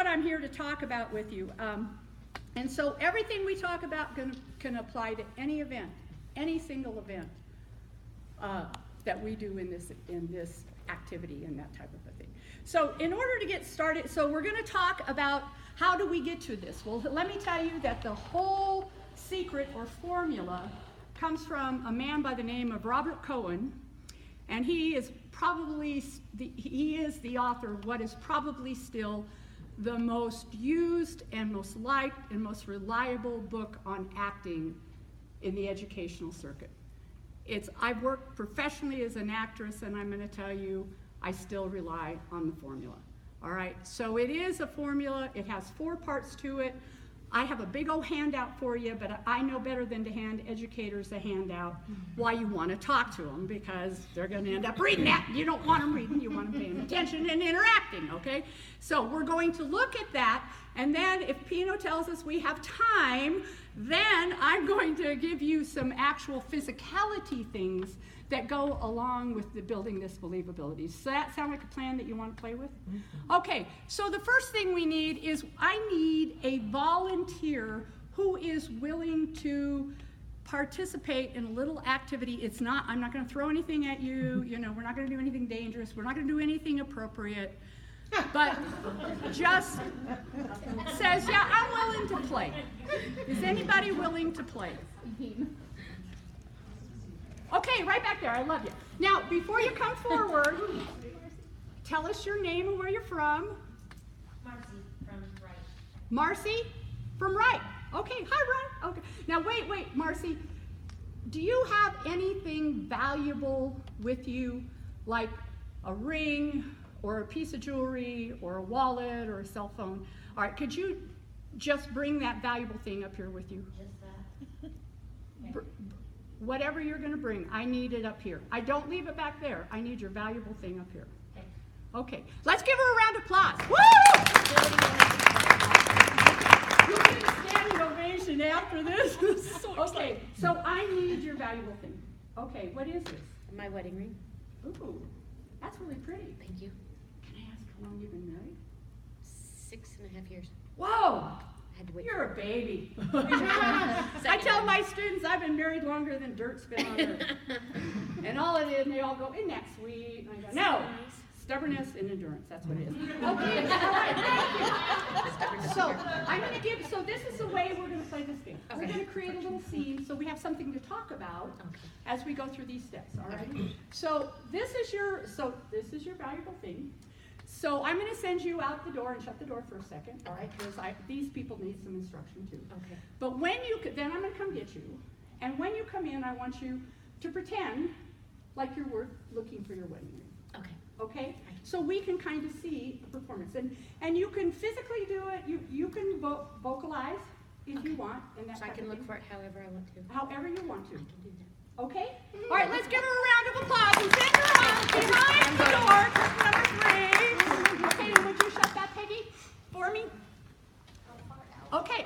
I'm here to talk about with you. And so everything we talk about can apply to any event, any single event that we do in this activity and that type of a thing. So in order to get started, so we're going to talk about how do we get to this. Well, let me tell you that the whole secret or formula comes from a man by the name of Robert Cohen, and he is the author of what is probably still the most used and most liked and most reliable book on acting in the educational circuit. I've worked professionally as an actress, and I'm going to tell you, I still rely on the formula. All right, so it is a formula. It has 4 parts to it. I have a big old handout for you, but I know better than to hand educators a handout while you want to talk to them, because they're going to end up reading that. You don't want them reading, you want them paying attention and interacting, okay? So we're going to look at that, and then if Pino tells us we have time, then I'm going to give you some actual physicality things that go along with the building this believability. Does that sound like a plan that you want to play with? Mm-hmm. Okay, so the first thing we need is I need a volunteer who is willing to participate in a little activity. I'm not going to throw anything at you, we're not going to do anything dangerous, we're not going to do anything appropriate, but just says, yeah, I'm willing to play. Is anybody willing to play? Okay, right back there. I love you. Now, before you come forward, tell us your name and where you're from. Marcy from Wright. Marcy from Wright. Okay, hi, Wright. Okay. Now, wait, Marcy. Do you have anything valuable with you, like a ring or a piece of jewelry or a wallet or a cell phone? All right, could you just bring that valuable thing up here with you? Just that. Okay. Whatever you're going to bring, I need it up here. I don't leave it back there. I need your valuable thing up here. Okay. Let's give her a round of applause. Woo! You'll get a standing ovation after this. Okay, so I need your valuable thing. Okay, what is this? My wedding ring. Ooh, that's really pretty. Thank you. Can I ask how long you've been married? 6.5 years. Whoa! Had to wait. You're a baby. I tell my students I've been married longer than dirt's been on earth. And all it is, and they all go, isn't that sweet? And I go, no, stubbornness and endurance, that's what it is. Okay, all right, thank you. So I'm going to so this is the way we're going to play this game. Okay. We're going to create a little scene so we have something to talk about as we go through these steps, all right? So this is your valuable thing. So I'm going to send you out the door and shut the door for a second, all right? Because these people need some instruction too. Okay. But then I'm going to come get you, and when you come in, I want you to pretend like you're looking for your wedding ring. Okay. Okay? So we can kind of see the performance, and you can physically do it. You can vocalize if you want, and that. So I can look for it however I want to. However you want to. I can do that. Okay? All right, let's give her a round of applause and send her out behind the door, curtain number 3. Okay, and would you shut that, Peggy, for me? Okay.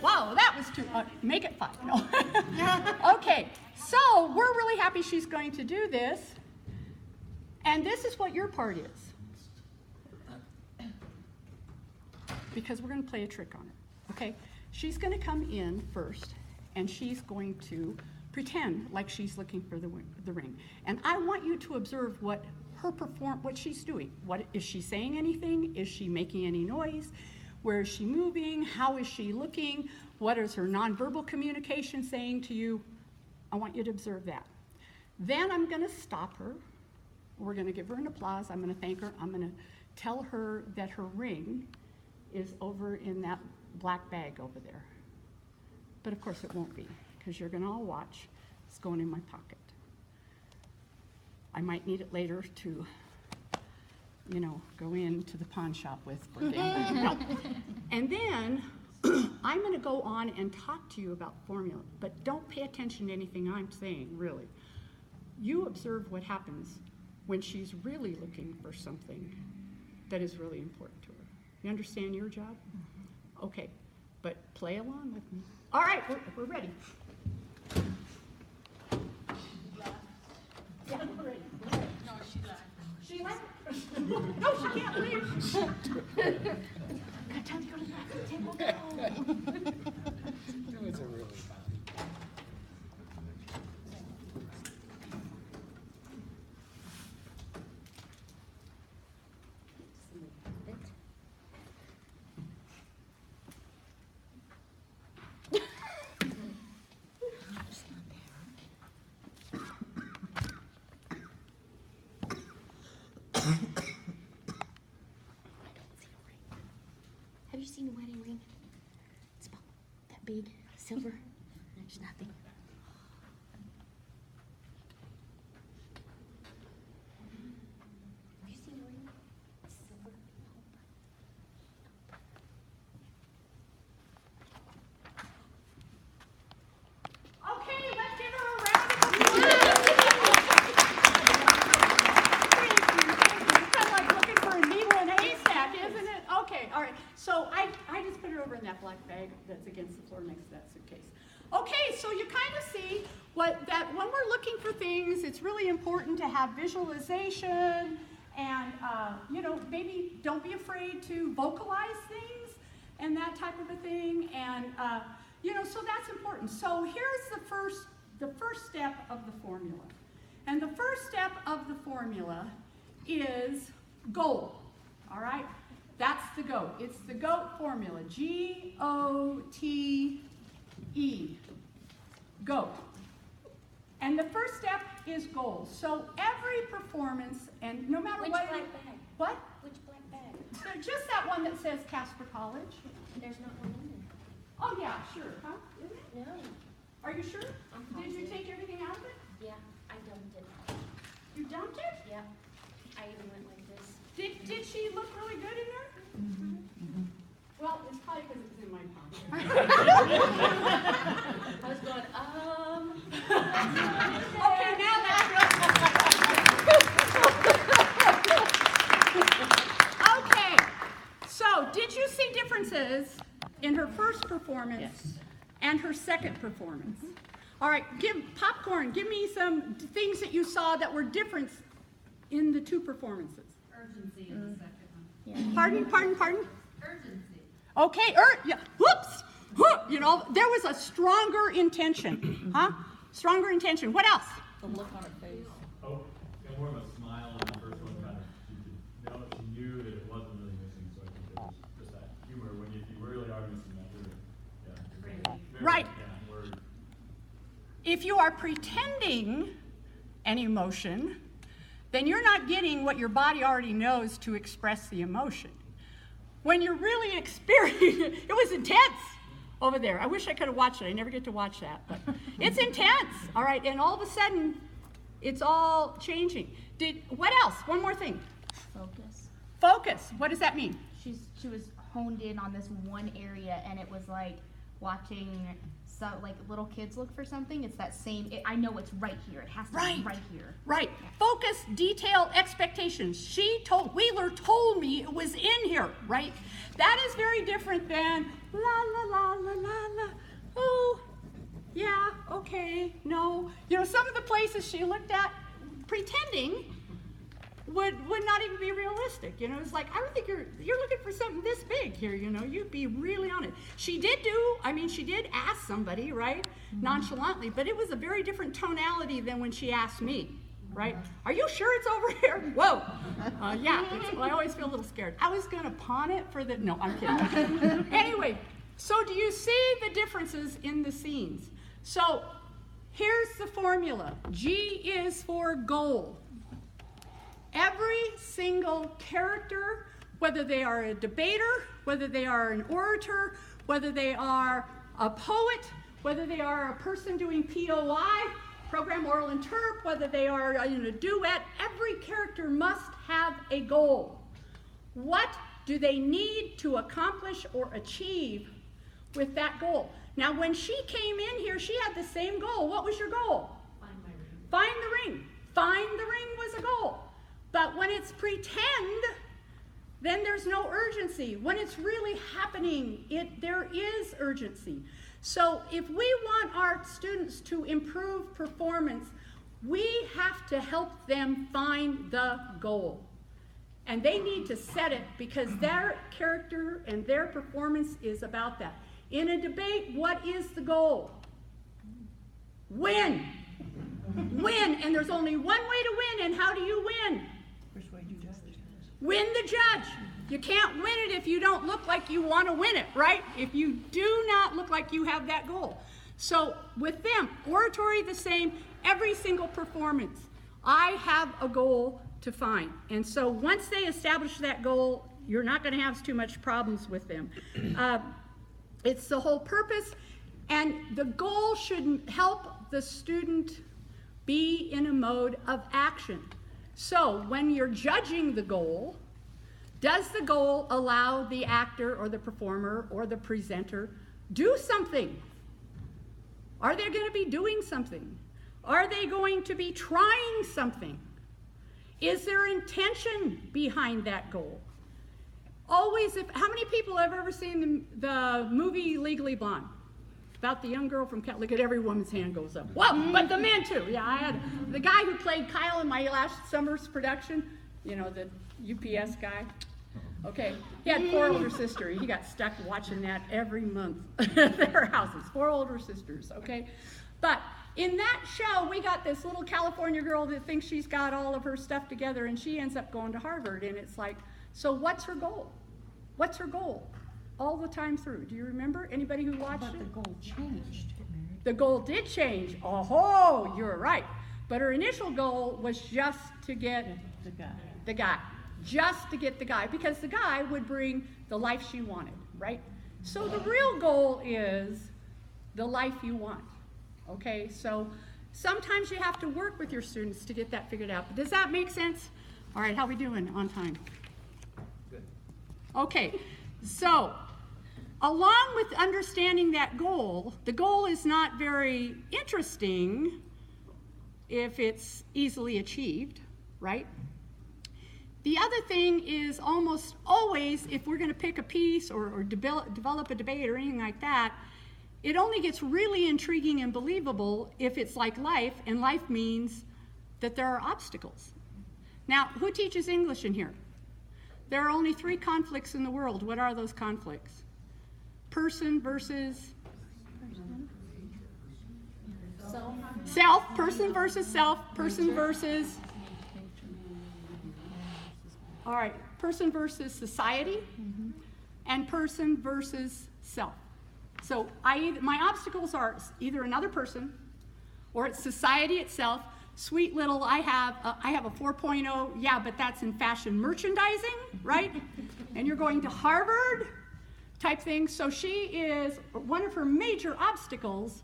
Wow, that was too, make it 5. No. Okay, so we're really happy she's going to do this. And this is what your part is. Because we're going to play a trick on it, okay? She's going to come in first, and she's going to pretend like she's looking for the ring. And I want you to observe what she's doing. Is she saying anything? Is she making any noise? Where is she moving? How is she looking? What is her nonverbal communication saying to you? I want you to observe that. Then I'm going to stop her. We're going to give her an applause. I'm going to thank her. I'm going to tell her that her ring is over in that black bag over there. But of course it won't be, because you're going to all watch. It's going in my pocket. I might need it later to, go into the pawn shop with for gambling. And then I'm going to go on and talk to you about formula, but don't pay attention to anything I'm saying, really. You observe what happens when she's really looking for something that is really important to her. You understand your job? Okay, but play along with me. All right, we're ready. Yeah, we're ready. No, she lied. She left. No, she can't leave. Got time to go to the back of the table. It was a really bad. Have you seen a wedding ring? It's about that big, silver. There's nothing. Have you seen a ring? Silver. Okay, let's give her a round of applause. Thank you. It's kind of like looking for a needle in a haystack, isn't it? Okay, all right. So I just put her over in that black bag that's against the floor next to that suitcase. Okay, so you kind of see that when we're looking for things, it's really important to have visualization and, maybe don't be afraid to vocalize things and that type of a thing. And, so that's important. So here's the first step of the formula. And the first step of the formula is goal, all right? That's the GOAT. It's the GOAT formula, G-O-T-E, GOAT. And the first step is goals. So every performance, and no matter Which what... black bag? What? Which black bag? So just that one that says Casper College. There's not one in Oh, yeah, sure. Huh? Isn't it? there. No. Are you sure? I'm Did you positive. take everything out of it? Yeah, I dumped it. You dumped it? Yep. I even went like this. Did she look really good in there? Well, it's probably because it was in my pocket. I was going, Okay, now that's Okay, so did you see differences in her first performance and her second performance? All right, give me some things that you saw that were different in the two performances. Urgency in the second one. Pardon? Urgency. Okay, yeah, whoops, there was a stronger intention, huh? Stronger intention. What else? The look on her face. Oh, got more of a smile on the first one, kind of. She knew that it wasn't really missing, so I think it was just that humor when you really are missing that. Right. Yeah, word. If you are pretending an emotion, then you're not getting what your body already knows to express the emotion. When you're really experiencing it, it was intense over there. I wish I could have watched it. I never get to watch that, but it's intense, all right? And all of a sudden, it's all changing. What else? One more thing. Focus. Focus. What does that mean? She was honed in on this one area, and it was like watching like little kids look for something. It's that same. I know it's right here. It has to be right here. Right. Focus, detail, expectations. Wheeler told me it was in here, right? That is very different than la la la la la la. Oh, yeah, okay, no. Some of the places she looked at pretending would not even be realistic. It's like, I don't think you're looking for something this big here, you'd be really on it. She did ask somebody, right, nonchalantly, but it was a very different tonality than when she asked me, right? Are you sure it's over here? Whoa. Yeah, I always feel a little scared. I was gonna pawn it for no, I'm kidding. Anyway, so do you see the differences in the scenes? So here's the formula. G is for goal. Every single character, whether they are a debater, whether they are an orator, whether they are a poet, whether they are a person doing POI, program oral interp, whether they are in a duet, every character must have a goal. What do they need to accomplish or achieve with that goal? Now, when she came in here, she had the same goal. What was your goal? Find my ring. Find the ring. Find the ring was a goal. But when it's pretend, then there's no urgency. When it's really happening, there is urgency. So if we want our students to improve performance, we have to help them find the goal. And they need to set it because their character and their performance is about that. In a debate, what is the goal? Win. Win. And there's only one way to win. And how do you win? Win the judge. You can't win it if you don't look like you want to win it, right? If you do not look like you have that goal. So with them, oratory the same, every single performance. I have a goal to find. And so once they establish that goal, you're not going to have too much problems with them. It's the whole purpose, and the goal should help the student be in a mode of action. So when you're judging the goal, does the goal allow the actor or the performer or the presenter do something? Are they going to be doing something? Are they going to be trying something? Is there intention behind that goal? Always, how many people have ever seen the movie Legally Blonde? About the young girl from Cal. Look at every woman's hand goes up. Well, but the men too. Yeah, I had the guy who played Kyle in my last summer's production, you know, the UPS guy. Okay, he had 4 older sisters. He got stuck watching that every month at their houses. 4 older sisters, okay? But in that show, we got this little California girl that thinks she's got all of her stuff together, and she ends up going to Harvard, and it's like, so what's her goal? What's her goal? All the time through. Do you remember? Anybody who watched it? But the goal changed. The goal did change. Oh, you're right. But her initial goal was just to get the guy. Just to get the guy, because the guy would bring the life she wanted, right? So the real goal is the life you want, okay? So sometimes you have to work with your students to get that figured out. But does that make sense? All right, how we doing on time? Good. Okay, so along with understanding that goal, the goal is not very interesting if it's easily achieved, right? The other thing is almost always, if we're going to pick a piece or develop a debate or anything like that, it only gets really intriguing and believable if it's like life, and life means that there are obstacles. Now, who teaches English in here? There are only 3 conflicts in the world. What are those conflicts? Person versus self, person versus self, person versus, all right, person versus society, and person versus self. So my obstacles are either another person or it's society itself. Sweet little, I have a 4.0, yeah, but that's in fashion merchandising, right? And you're going to Harvard type thing. So one of her major obstacles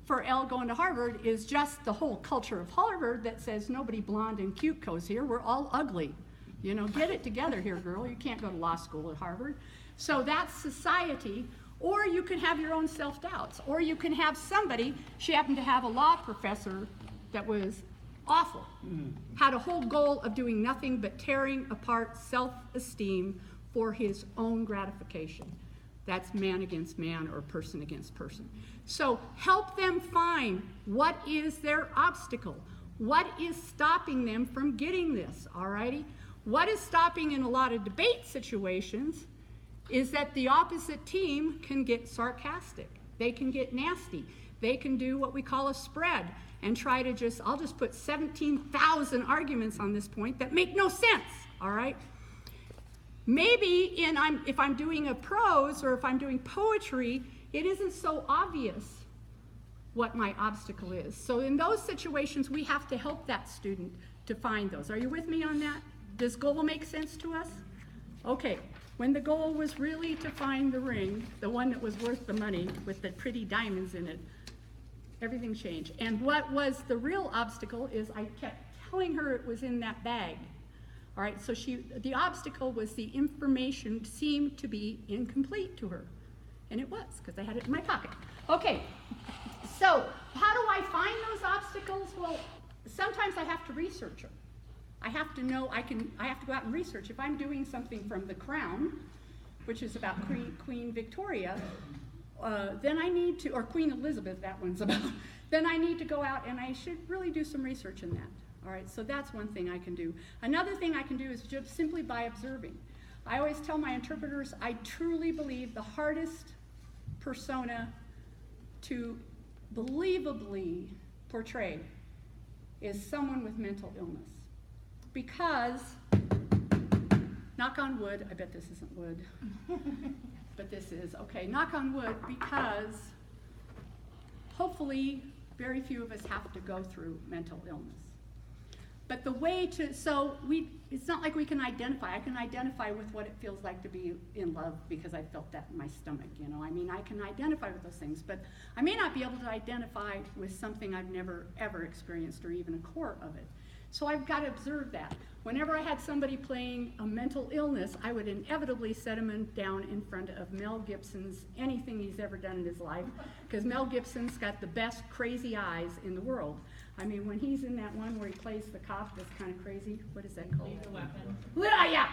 for Elle going to Harvard is just the whole culture of Harvard that says nobody blonde and cute goes here, we're all ugly. You know, get it together here, girl. You can't go to law school at Harvard. So that's society. Or you can have your own self-doubts. Or you can have somebody, she happened to have a law professor that was awful. Had a whole goal of doing nothing but tearing apart self-esteem for his own gratification. That's man against man or person against person. So help them find what is their obstacle. What is stopping them from getting this, all righty? What is stopping in a lot of debate situations is that the opposite team can get sarcastic. They can get nasty. They can do what we call a spread and try to I'll just put 17,000 arguments on this point that make no sense, all right? Maybe if I'm doing a prose or if I'm doing poetry, it isn't so obvious what my obstacle is. So in those situations, we have to help that student to find those. Are you with me on that? Does goal make sense to us? Okay, when the goal was really to find the ring, the one that was worth the money with the pretty diamonds in it, everything changed. And what was the real obstacle is I kept telling her it was in that bag. All right, so the obstacle was the information seemed to be incomplete to her. And it was, because I had it in my pocket. Okay, so how do I find those obstacles? Well, sometimes I have to research them. I have to know, I have to go out and research. If I'm doing something from The Crown, which is about Queen Victoria, then I need to, or Queen Elizabeth, that one's about, then I need to go out and I should really do some research in that. All right, so that's one thing I can do. Another thing I can do is just simply by observing. I always tell my interpreters, I truly believe the hardest persona to believably portray is someone with mental illness. Because, knock on wood, I bet this isn't wood, but this is, okay, knock on wood, because hopefully very few of us have to go through mental illness. But the way to, it's not like we can identify. I can identify with what it feels like to be in love because I felt that in my stomach, you know. I mean, I can identify with those things, but I may not be able to identify with something I've never, ever experienced or even a core of it. So I've got to observe that. Whenever I had somebody playing a mental illness, I would inevitably set him down in front of Mel Gibson's anything he's ever done in his life, because Mel Gibson's got the best crazy eyes in the world. I mean, when he's in that one where he plays the cop that's kind of crazy, what is that called? Lethal Weapon. Yeah!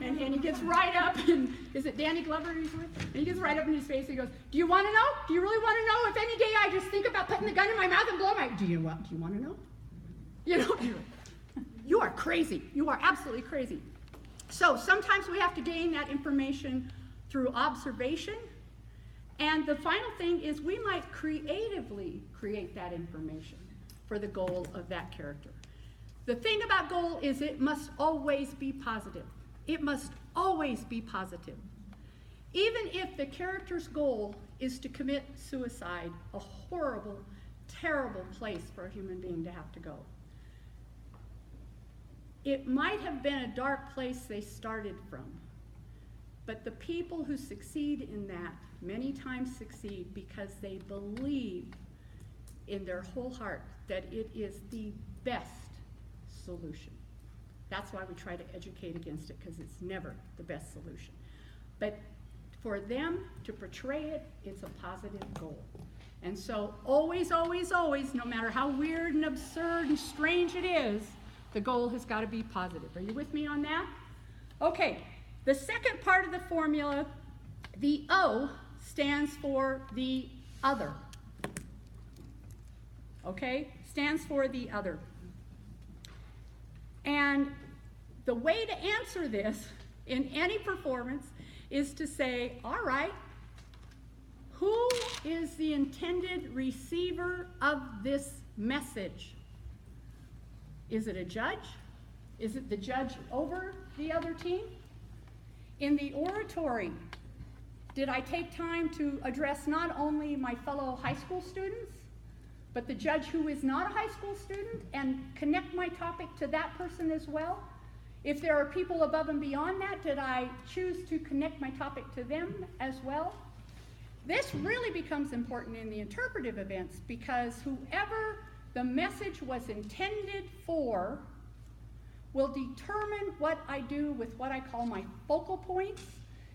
And he gets right up, and is it Danny Glover he's with? And he gets right up in his face and he goes, do you want to know? Do you really want to know if any day I just think about putting the gun in my mouth and blow my, do you want to know? You know, you are crazy. You are absolutely crazy. So sometimes we have to gain that information through observation. And the final thing is we might creatively create that information for the goal of that character. The thing about goal is it must always be positive. It must always be positive. Even if the character's goal is to commit suicide, a horrible, terrible place for a human being to have to go. It might have been a dark place they started from, but the people who succeed in that many times succeed because they believe in their whole heart that it is the best solution. That's why we try to educate against it, because it's never the best solution. But for them to portray it, it's a positive goal. And so always, always, always, no matter how weird and absurd and strange it is, the goal has got to be positive. Are you with me on that? Okay, the second part of the formula, the O stands for the other. Okay, stands for the other. And the way to answer this in any performance is to say, all right, who is the intended receiver of this message? Is it a judge? Is it the judge over the other team? In the oratory, did I take time to address not only my fellow high school students, but the judge who is not a high school student and connect my topic to that person as well? If there are people above and beyond that, did I choose to connect my topic to them as well? This really becomes important in the interpretive events, because whoever the message was intended for will determine what I do with what I call my focal points.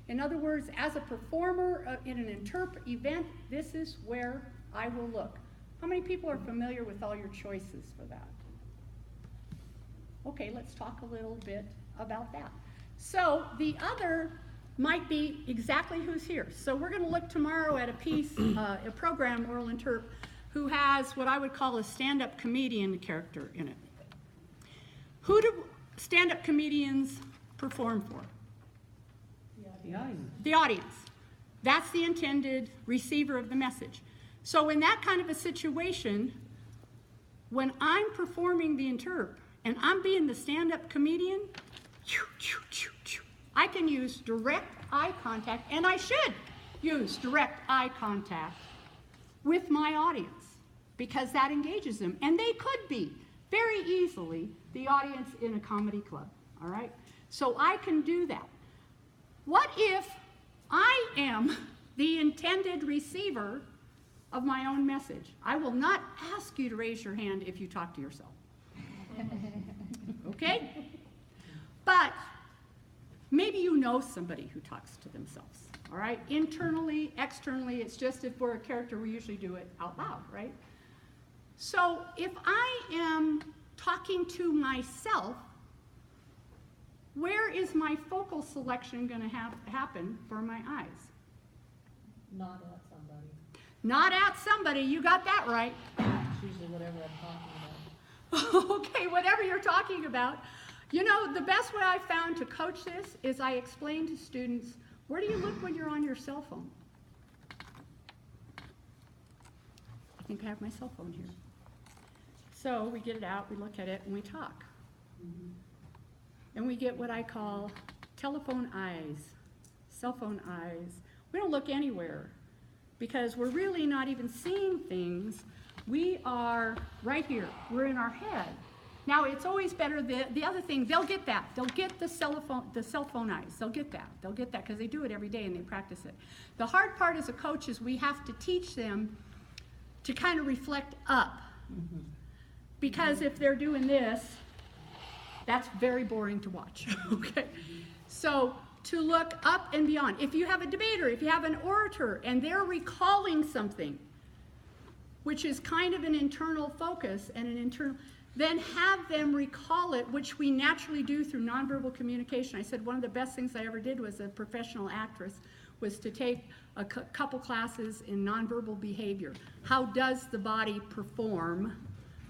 In other words, as a performer in an event, this is where I will look. How many people are familiar with all your choices for that? Okay, let's talk a little bit about that. So the other might be exactly who's here. So we're going to look tomorrow at a piece, a program, Oral Interp, who has what I would call a stand-up comedian character in it. Who do stand-up comedians perform for? The audience. The audience. That's the intended receiver of the message. So in that kind of a situation, when I'm performing the interp and I'm being the stand-up comedian, I can use direct eye contact, and I should use direct eye contact with my audience, because that engages them. And they could be very easily the audience in a comedy club, all right? So I can do that. What if I am the intended receiver of my own message? I will not ask you to raise your hand if you talk to yourself. Okay? But maybe you know somebody who talks to themselves, all right? Internally, externally, it's just if we're a character, we usually do it out loud, right? So if I am talking to myself, where is my focal selection going to happen for my eyes? Not at somebody. Not at somebody, you got that right. It's usually whatever I'm talking about. Okay, whatever you're talking about. You know, the best way I found to coach this is I explain to students, where do you look when you're on your cell phone? I think I have my cell phone here. So we get it out, we look at it, and we talk. And we get what I call telephone eyes, cell phone eyes. We don't look anywhere because we're really not even seeing things. We are right here. We're in our head. Now, it's always better, the other thing, they'll get that. They'll get the cell phone eyes. They'll get that. They'll get that because they do it every day and they practice it. The hard part as a coach is we have to teach them to kind of reflect up. Because if they're doing this, that's very boring to watch, okay? So to look up and beyond. If you have a debater, if you have an orator, and they're recalling something, which is kind of an internal focus and an internal, then have them recall it, which we naturally do through nonverbal communication. I said one of the best things I ever did was a professional actress was to take a couple classes in nonverbal behavior. How does the body perform?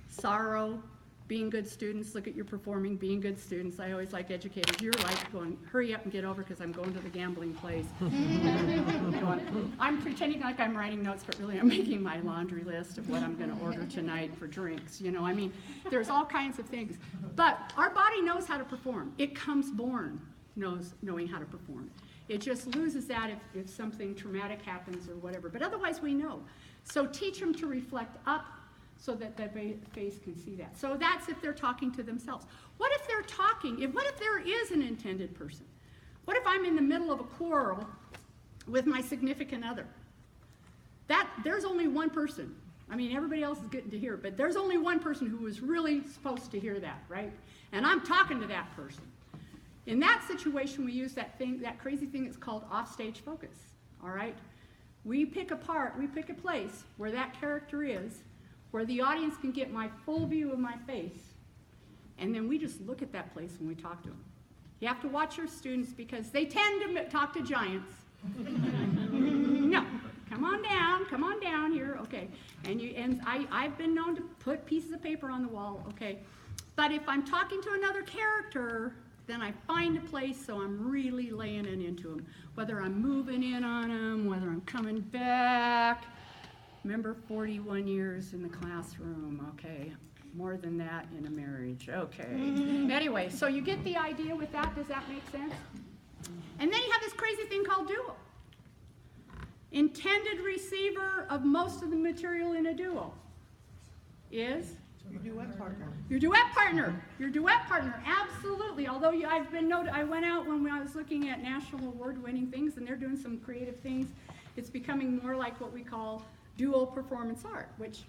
Sorrow, being good students, look at your performing, being good students. I always like educators. You're like going, hurry up and get over because I'm going to the gambling place. I'm pretending like I'm writing notes, but really I'm making my laundry list of what I'm going to order tonight for drinks. You know, I mean, there's all kinds of things. But our body knows how to perform. It comes born knowing how to perform. It just loses that if something traumatic happens or whatever. But otherwise we know. So teach them to reflect up so that the face can see that. So that's if they're talking to themselves. What if they're talking, what if there is an intended person? What if I'm in the middle of a quarrel with my significant other? There's only one person. I mean, everybody else is getting to hear it, but there's only one person who was really supposed to hear that, right? And I'm talking to that person. In that situation, we use that crazy thing that's called offstage focus, all right? We pick a place where that character is, where the audience can get my full view of my face, and then we just look at that place when we talk to them. You have to watch your students because they tend to talk to giants. No, come on down here, okay. And I've been known to put pieces of paper on the wall, okay. But if I'm talking to another character, then I find a place so I'm really laying it into them. Whether I'm moving in on them, whether I'm coming back. Remember 41 years in the classroom, okay. More than that in a marriage, okay. Anyway, so you get the idea with that, does that make sense? And then you have this crazy thing called duo. Intended receiver of most of the material in a duo is? Your duet partner. Your duet partner. Your duet partner, absolutely. Although I've been noted, I went out when I was looking at national award-winning things, and they're doing some creative things. It's becoming more like what we call dual performance art, which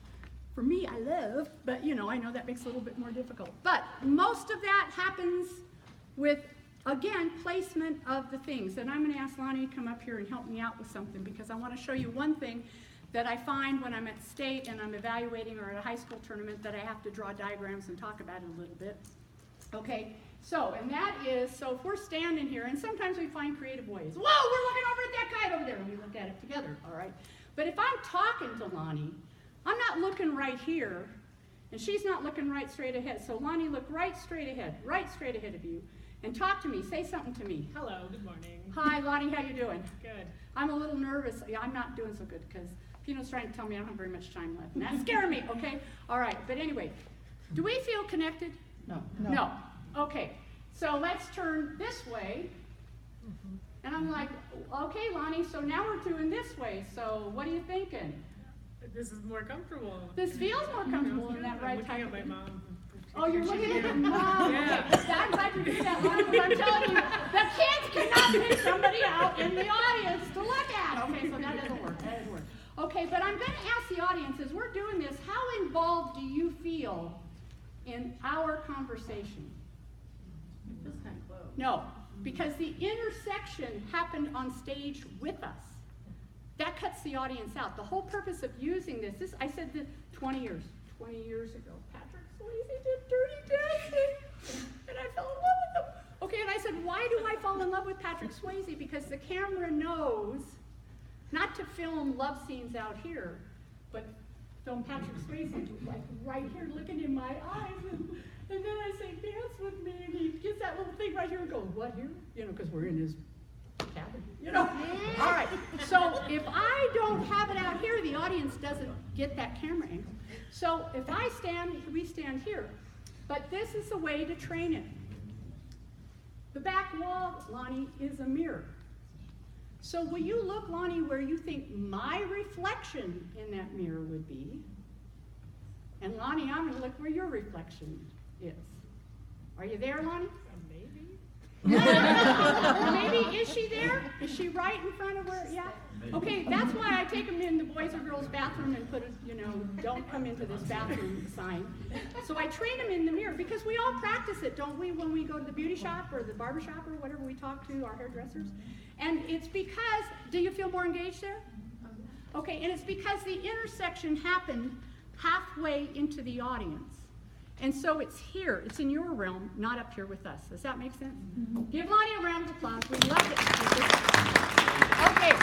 for me I love, but you know, I know that makes it a little bit more difficult. But most of that happens with, again, placement of the things. And I'm going to ask Lonnie to come up here and help me out with something because I want to show you one thing that I find when I'm at state and I'm evaluating or at a high school tournament that I have to draw diagrams and talk about it a little bit. Okay, so, and that is, so if we're standing here, and sometimes we find creative ways. Whoa, we're looking over at that guy over there, and we look at it together, all right? But if I'm talking to Lonnie, I'm not looking right here, and she's not looking right straight ahead. So Lonnie, look right straight ahead of you, and talk to me, say something to me. Hello, good morning. Hi, Lonnie, how you doing? Good. I'm a little nervous. Yeah, I'm not doing so good because Pino's trying to tell me I don't have very much time left, and that's scaring me, okay? All right, but anyway, do we feel connected? No. No. Okay, so let's turn this way. And I'm like, okay, Lonnie, so now we're doing this way, so what are you thinking? This is more comfortable. This feels more comfortable in that right I'm type looking of at my thing. mom. Oh, you're looking at your mom? Yeah. Okay, I'm glad you did that, Lonnie, because I'm telling you, the kids cannot pick somebody out in the audience to look at. Okay, so that doesn't work, Okay, but I'm going to ask the audience, as we're doing this, how involved do you feel in our conversation? It feels kind of close. No, because the intersection happened on stage with us. That cuts the audience out. The whole purpose of using this I said that 20 years ago, Patrick Swayze did Dirty Dancing, and I fell in love with him. Okay, and I said, why do I fall in love with Patrick Swayze? Because the camera knows not to film love scenes out here, but So Patrick Swayze is like right here looking in my eyes, and then I say, dance with me, and he gets that little thing right here and goes, what here? You know, because we're in his cabin, you know? All right, so if I don't have it out here, the audience doesn't get that camera angle. So if I stand, we stand here, but this is a way to train it. The back wall, Lonnie, is a mirror. So will you look, Lonnie, where you think my reflection in that mirror would be? And Lonnie, I'm gonna look where your reflection is. Are you there, Lonnie? Maybe. Or maybe, is she there? Is she right in front of where, yeah? Okay, that's why I take them in the boys or girls bathroom and put a, you know, don't come into this bathroom sign. So I train them in the mirror because we all practice it, don't we, when we go to the beauty shop or the barber shop or whatever we talk to our hairdressers? And it's because, do you feel more engaged there? Okay, and it's because the intersection happened halfway into the audience. And so it's here, it's in your realm, not up here with us. Does that make sense? Give Lonnie a round of applause. We love it. Okay.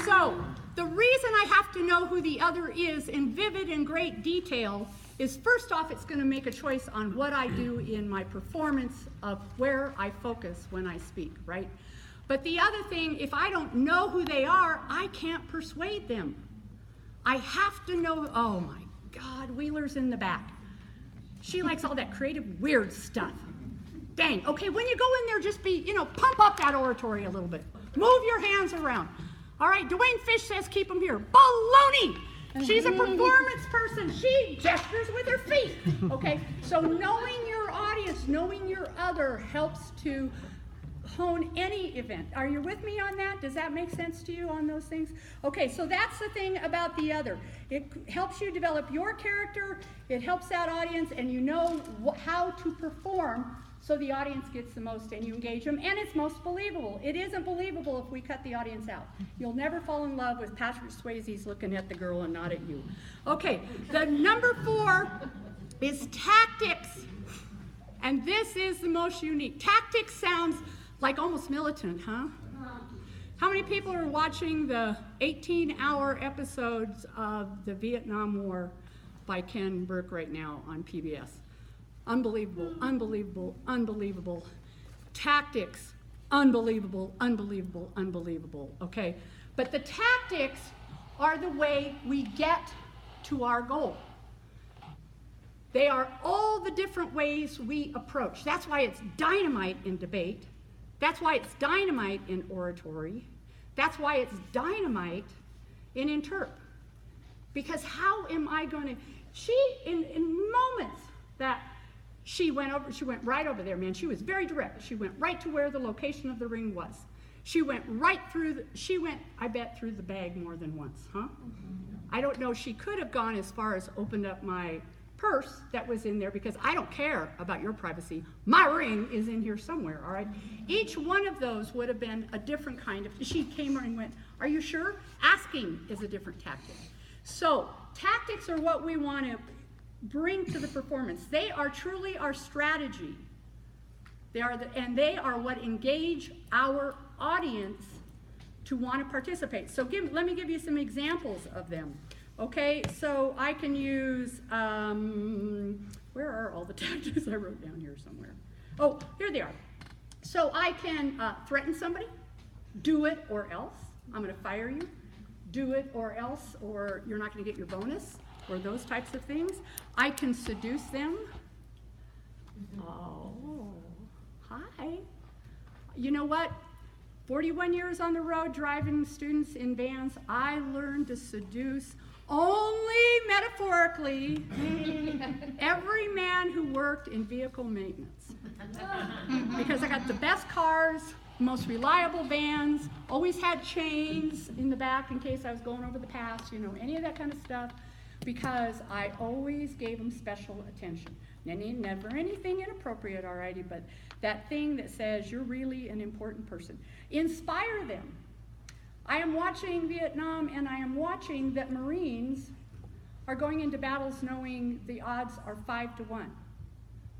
So the reason I have to know who the other is in vivid and great detail is, first off, it's going to make a choice on what I do in my performance of where I focus when I speak, right? But the other thing, if I don't know who they are, I can't persuade them. I have to know, oh my God, Wheeler's in the back. She likes all that creative, weird stuff. Dang, okay, when you go in there, just be, you know, pump up that oratory a little bit. Move your hands around. All right, Dwayne Fish says keep them here. Baloney! She's a performance person. She gestures with her feet. Okay, so knowing your audience, knowing your other helps to hone any event. Are you with me on that? Does that make sense to you on those things? Okay, so that's the thing about the other. It helps you develop your character, it helps that audience, and you know how to perform so the audience gets the most and you engage them, and it's most believable. It isn't believable if we cut the audience out. You'll never fall in love with Patrick Swayze's looking at the girl and not at you. Okay, the number 4 is tactics. And this is the most unique. Tactics sounds like almost militant, huh? How many people are watching the 18-hour episodes of the Vietnam War by Ken Burke right now on PBS? Unbelievable, unbelievable, unbelievable. Tactics, unbelievable, unbelievable, unbelievable, okay? But the tactics are the way we get to our goal. They are all the different ways we approach. That's why it's dynamite in debate. That's why it's dynamite in oratory. That's why it's dynamite in interp. Because how am I going to, in moments that she went right over there, man. She was very direct. She went right to where the location of the ring was. She went right through, I bet, through the bag more than once, huh? I don't know, she could have gone as far as opened up my purse that was in there, because I don't care about your privacy. My ring is in here somewhere, all right? Each one of those would have been a different kind of, she came and went, are you sure? Asking is a different tactic. So tactics are what we want to bring to the performance. They are truly our strategy. They are what engage our audience to want to participate. So let me give you some examples of them. Okay, so I can use, where are all the tactics I wrote down here somewhere? Oh, here they are. So I can threaten somebody, do it or else, I'm going to fire you, do it or else, or you're not going to get your bonus, or those types of things. I can seduce them. Oh, hi. You know what? 41 years on the road driving students in vans, I learned to seduce only metaphorically every man who worked in vehicle maintenance. Because I got the best cars, most reliable vans, always had chains in the back in case I was going over the pass, you know, any of that kind of stuff, because I always gave them special attention. Never anything inappropriate, alrighty, but that thing that says you're really an important person. Inspire them. I am watching Vietnam, and I am watching that Marines are going into battles knowing the odds are 5 to 1,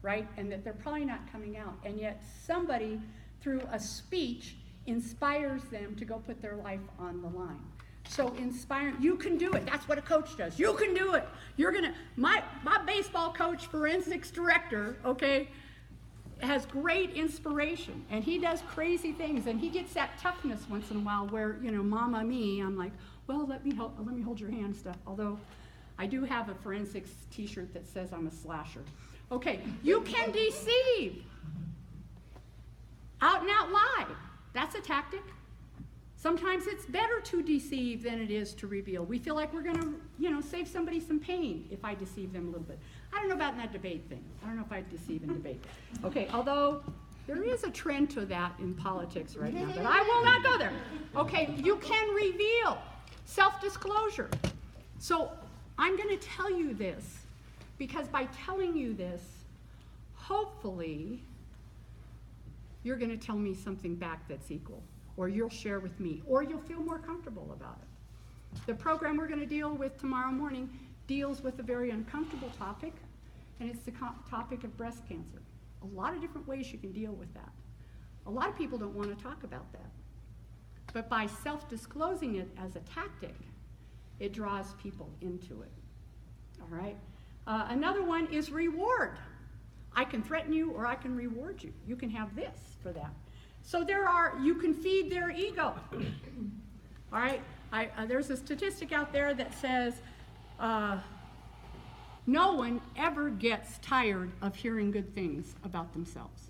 right? And that they're probably not coming out. And yet somebody, through a speech, inspires them to go put their life on the line. so inspiring. You can do it. That's what a coach does. You can do it. You're gonna, my baseball coach, forensics director, okay, has great inspiration, and he does crazy things, and he gets that toughness once in a while where, you know, mama me, I'm like, well, let me hold your hand stuff, although I do have a forensics t-shirt that says I'm a slasher. Okay, you can deceive. Out and out lie. That's a tactic. Sometimes it's better to deceive than it is to reveal. We feel like we're going to, you know, save somebody some pain if I deceive them a little bit. I don't know about that debate thing. I don't know if I deceive in debate. Okay, although there is a trend to that in politics right now, but I will not go there. Okay, you can reveal. Self-disclosure. So I'm going to tell you this because by telling you this, hopefully you're going to tell me something back that's equal, or you'll share with me, or you'll feel more comfortable about it. The program we're going to deal with tomorrow morning deals with a very uncomfortable topic, and it's the topic of breast cancer. A lot of different ways you can deal with that. A lot of people don't want to talk about that. But by self-disclosing it as a tactic, it draws people into it. All right? Another one is reward. I can threaten you or I can reward you. You can have this for that. So you can feed their ego. All right? There's a statistic out there that says no one ever gets tired of hearing good things about themselves.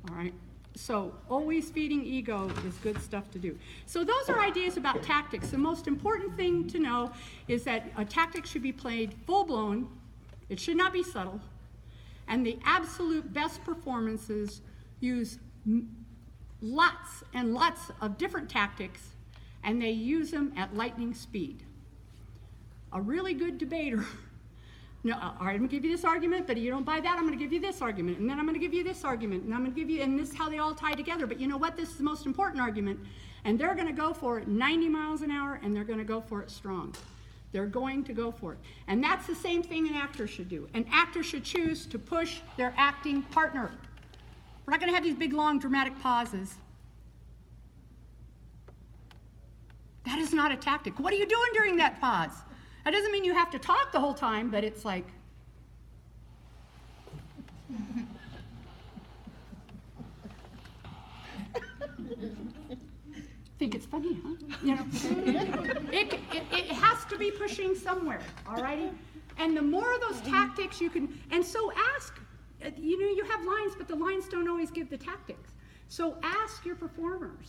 All right? So always feeding ego is good stuff to do. So those are ideas about tactics. The most important thing to know is that a tactic should be played full-blown. It should not be subtle. And the absolute best performances use lots and lots of different tactics, and they use them at lightning speed. A really good debater, no, all right, I'm going to give you this argument, but if you don't buy that, I'm going to give you this argument, and then I'm going to give you this argument, and I'm going to give you, and this is how they all tie together. But you know what? This is the most important argument, and they're going to go for it 90 miles an hour, and they're going to go for it strong. They're going to go for it. And that's the same thing an actor should do. An actor should choose to push their acting partner. We're not going to have these big, long, dramatic pauses. That is not a tactic. What are you doing during that pause? That doesn't mean you have to talk the whole time, but it's like, think it's funny, huh? You know, it has to be pushing somewhere, all righty? And the more of those tactics you can, and so ask, you know, you have lines, but the lines don't always give the tactics. So ask your performers,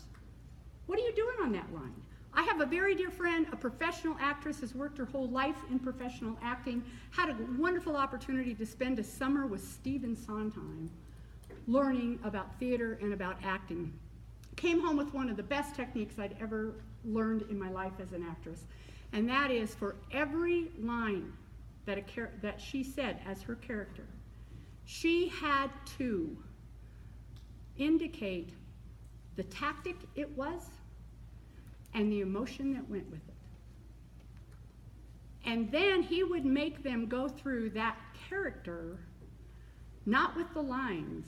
what are you doing on that line? I have a very dear friend, a professional actress, has worked her whole life in professional acting, had a wonderful opportunity to spend a summer with Stephen Sondheim learning about theater and about acting. Came home with one of the best techniques I'd ever learned in my life as an actress, and that is for every line that she said as her character, she had to indicate the tactic it was and the emotion that went with it. And then he would make them go through that character, not with the lines,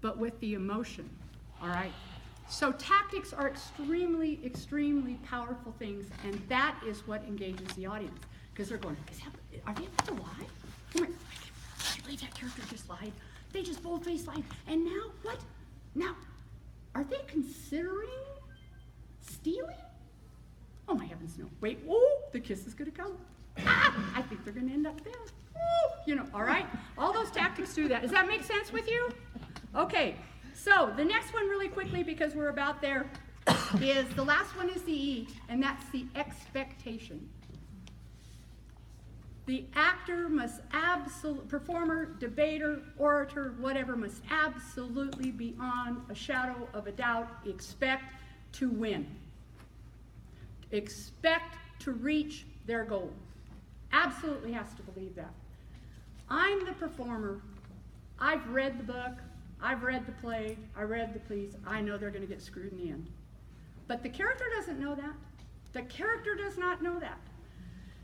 but with the emotion, all right? So tactics are extremely, extremely powerful things, and that is what engages the audience, because they're going, are they about to lie? Oh my, I can't believe that character just lied. They just bold-faced lied. And now what? Now, are they considering stealing? Oh my heavens, no. Wait, oh, the kiss is gonna come. Ah, I think they're gonna end up there. Oh, you know, all right? All those tactics do that. Does that make sense with you? Okay, so the next one really quickly, because we're about there, is the last one is the E, and that's the expectation. The actor must performer, debater, orator, whatever, must absolutely beyond a shadow of a doubt expect to win. Expect to reach their goal. Absolutely has to believe that. I'm the performer. I've read the book. I've read the play. I read the piece. I know they're going to get screwed in the end. But the character doesn't know that. The character does not know that.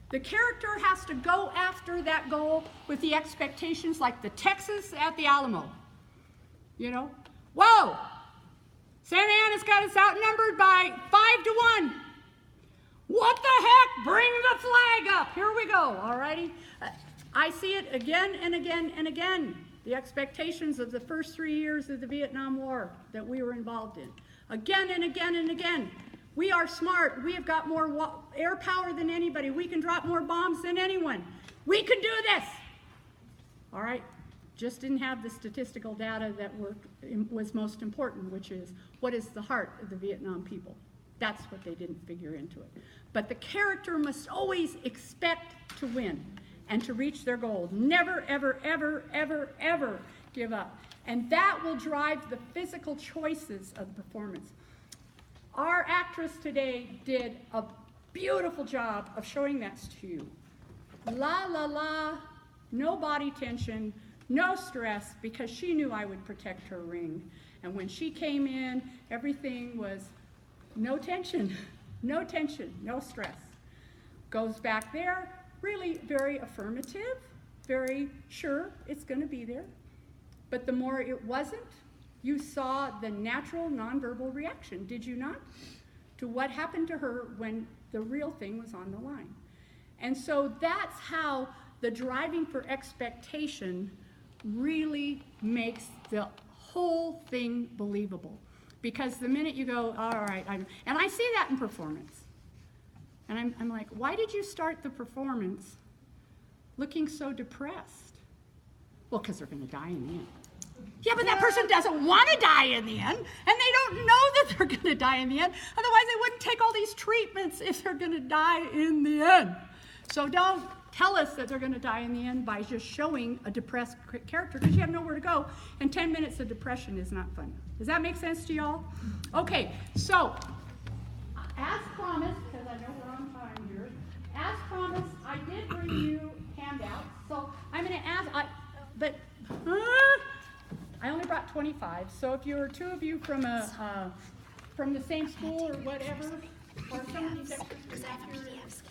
The character has to go after that goal with the expectations like the Texas at the Alamo. You know? Whoa! Santa Ana's got us outnumbered by 5-1. What the heck? Bring the flag up. Here we go, all righty? I see it again and again and again. The expectations of the first 3 years of the Vietnam War that we were involved in. Again and again and again. We are smart. We have got more air power than anybody. We can drop more bombs than anyone. We can do this. All right? Just didn't have the statistical data that was most important, which is what is the heart of the Vietnam people. That's what they didn't figure into it. But the character must always expect to win and to reach their goal. Never, ever, ever, ever, ever give up. And that will drive the physical choices of the performance. Our actress today did a beautiful job of showing that to you. La, la, la, no body tension, no stress, because she knew I would protect her ring. And when she came in, everything was no tension, no tension, no stress. Goes back there, really very affirmative, very sure it's going to be there. But the more it wasn't, you saw the natural nonverbal reaction, did you not? To what happened to her when the real thing was on the line. And so that's how the driving for expectation really makes the whole thing believable. Because the minute you go, all right, and I see that in performance. And I'm like, why did you start the performance looking so depressed? Well, because they're going to die in the end. Yeah, but that person doesn't want to die in the end, and they don't know that they're going to die in the end. Otherwise, they wouldn't take all these treatments if they're going to die in the end. So don't tell us that they're going to die in the end by just showing a depressed character, because you have nowhere to go, and 10 minutes of depression is not fun. Does that make sense to y'all? Okay, so as promised, because I know we're on time here, as promised, I did bring you handouts. So I'm going to ask, I only brought 25. So if you're two of you from the same school or whatever, or some of these extracurriculars,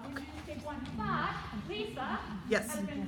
we need to take one. But Lisa Yes. has been